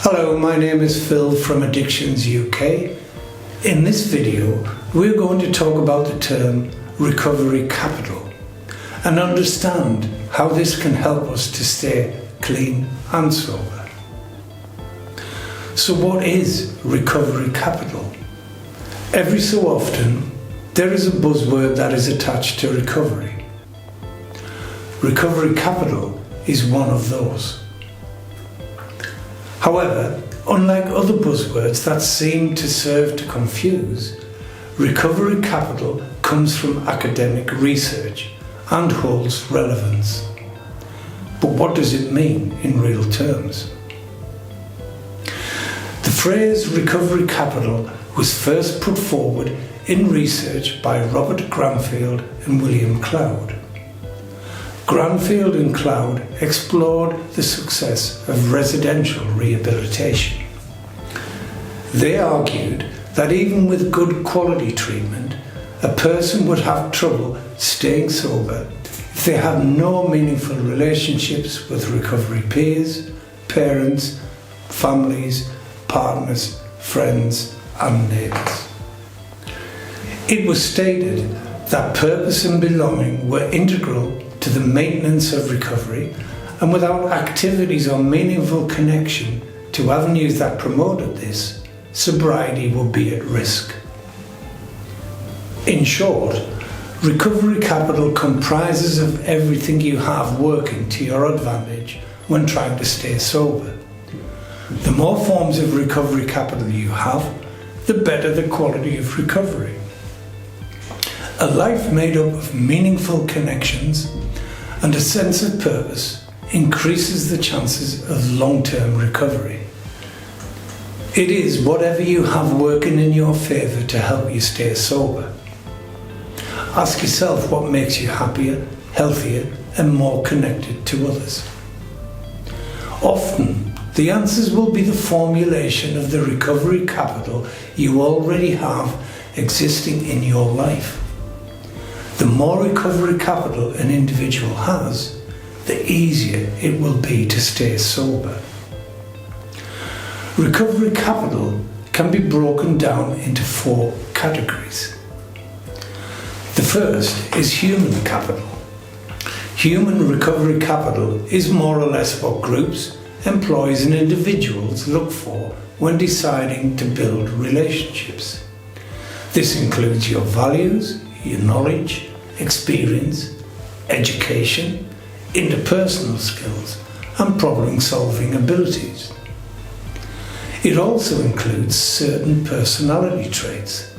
Hello, my name is Phil from Addictions UK. In this video, we're going to talk about the term recovery capital and understand how this can help us to stay clean and sober. So what is recovery capital? Every so often, there is a buzzword that is attached to recovery. Recovery capital is one of those. However, unlike other buzzwords that seem to serve to confuse, recovery capital comes from academic research and holds relevance. But what does it mean in real terms? The phrase recovery capital was first put forward in research by Robert Granfield and William Cloud. Granfield and Cloud explored the success of residential rehabilitation. They argued that even with good quality treatment, a person would have trouble staying sober if they had no meaningful relationships with recovery peers, parents, families, partners, friends, and neighbours. It was stated that purpose and belonging were integral to the maintenance of recovery, and without activities or meaningful connection to avenues that promoted this, sobriety would be at risk. In short, recovery capital comprises of everything you have working to your advantage when trying to stay sober. The more forms of recovery capital you have, the better the quality of recovery. A life made up of meaningful connections and a sense of purpose increases the chances of long-term recovery. It is whatever you have working in your favour to help you stay sober. Ask yourself what makes you happier, healthier, and more connected to others. Often, the answers will be the formulation of the recovery capital you already have existing in your life. The more recovery capital an individual has, the easier it will be to stay sober. Recovery capital can be broken down into 4 categories. The first is human capital. Human recovery capital is more or less what groups, employees and individuals look for when deciding to build relationships. This includes your values, your knowledge, experience, education, interpersonal skills, and problem-solving abilities. It also includes certain personality traits,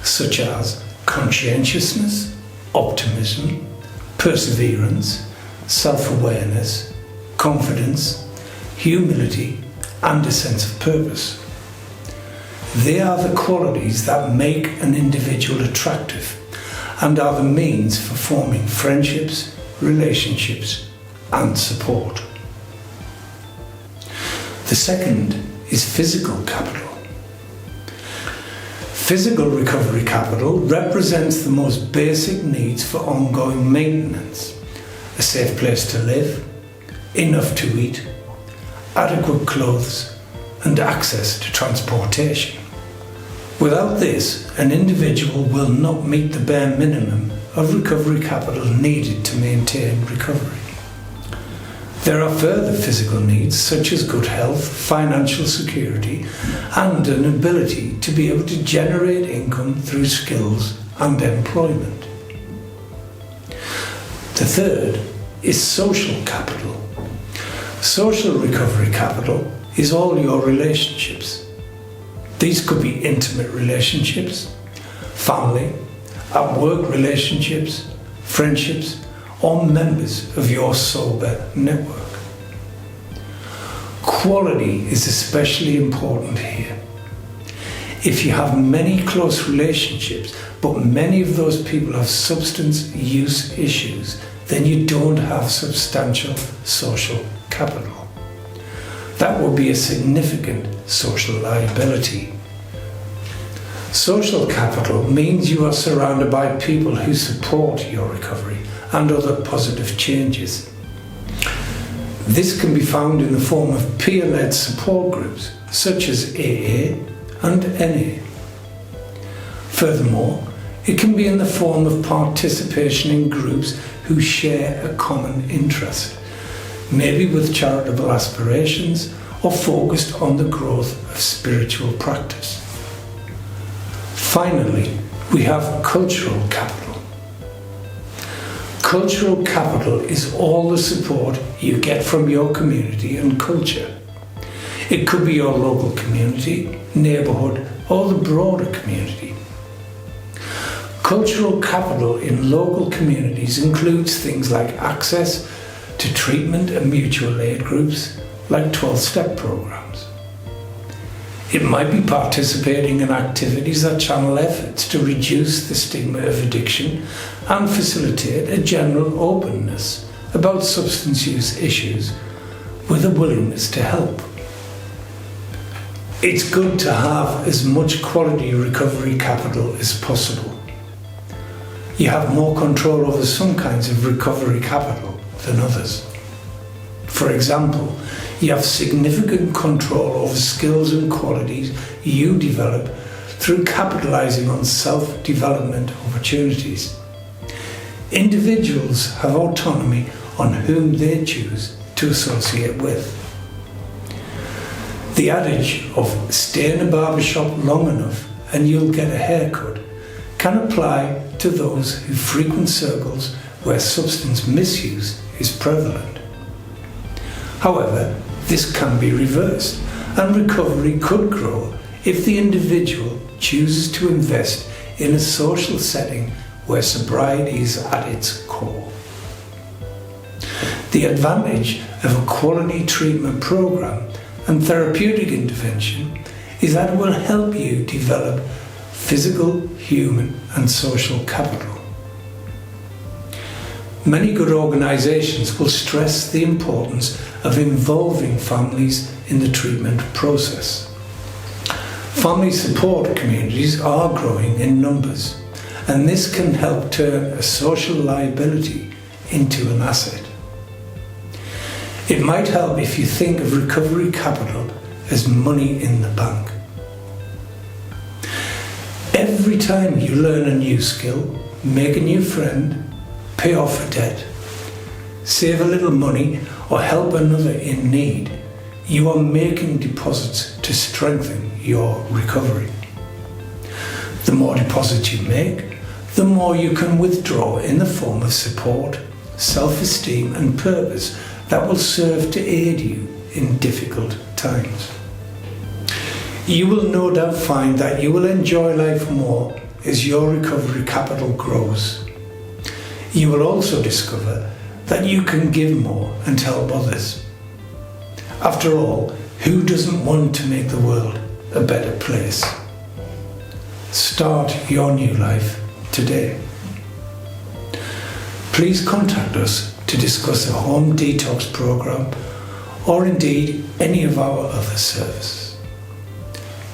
such as conscientiousness, optimism, perseverance, self-awareness, confidence, humility, and a sense of purpose. They are the qualities that make an individual attractive and are the means for forming friendships, relationships, and support. The second is physical capital. Physical recovery capital represents the most basic needs for ongoing maintenance: a safe place to live, enough to eat, adequate clothes, and access to transportation. Without this, an individual will not meet the bare minimum of recovery capital needed to maintain recovery. There are further physical needs such as good health, financial security, and an ability to be able to generate income through skills and employment. The third is social capital. Social recovery capital is all your relationships. These could be intimate relationships, family, at-work relationships, friendships, or members of your sober network. Quality is especially important here. If you have many close relationships, but many of those people have substance use issues, then you don't have substantial social capital. That will be a significant social liability. Social capital means you are surrounded by people who support your recovery and other positive changes. This can be found in the form of peer-led support groups such as AA and NA. Furthermore, it can be in the form of participation in groups who share a common interest, maybe with charitable aspirations or focused on the growth of spiritual practice. Finally, we have cultural capital. Cultural capital is all the support you get from your community and culture. It could be your local community, neighbourhood, or the broader community. Cultural capital in local communities includes things like access to treatment and mutual aid groups like 12-step programs. It might be participating in activities that channel efforts to reduce the stigma of addiction and facilitate a general openness about substance use issues with a willingness to help. It's good to have as much quality recovery capital as possible. You have more control over some kinds of recovery capital than others. For example, you have significant control over skills and qualities you develop through capitalizing on self-development opportunities. Individuals have autonomy on whom they choose to associate with. The adage of stay in a barbershop long enough and you'll get a haircut can apply to those who frequent circles where substance misuse is prevalent. However, this can be reversed, and recovery could grow if the individual chooses to invest in a social setting where sobriety is at its core. The advantage of a quality treatment program and therapeutic intervention is that it will help you develop physical, human, and social capital. Many good organisations will stress the importance of involving families in the treatment process. Family support communities are growing in numbers, and this can help turn a social liability into an asset. It might help if you think of recovery capital as money in the bank. Every time you learn a new skill, make a new friend, pay off a debt, save a little money, or help another in need, you are making deposits to strengthen your recovery. The more deposits you make, the more you can withdraw in the form of support, self-esteem, and purpose that will serve to aid you in difficult times. You will no doubt find that you will enjoy life more as your recovery capital grows. You will also discover that you can give more and help others. After all, who doesn't want to make the world a better place? Start your new life today. Please contact us to discuss a home detox program or indeed any of our other services.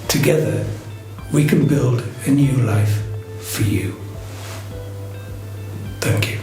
Together, we can build a new life for you. Thank you.